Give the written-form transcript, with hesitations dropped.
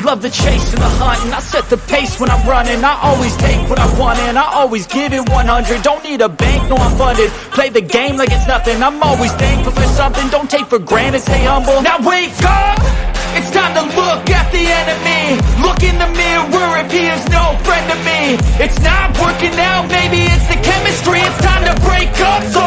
love the chase and the hunt, and I set the pace when I'm running. I always take what I want and I always give it 100. Don't need a bank, no I'm funded. Play the game like it's nothing. I'm always thankful for something. Don't take for granted, stay humble. Now wake up! It's time to look at the enemy. Look in the mirror if he is no friend to me. It's not working out, maybe it's the chemistry. It's time to break up, so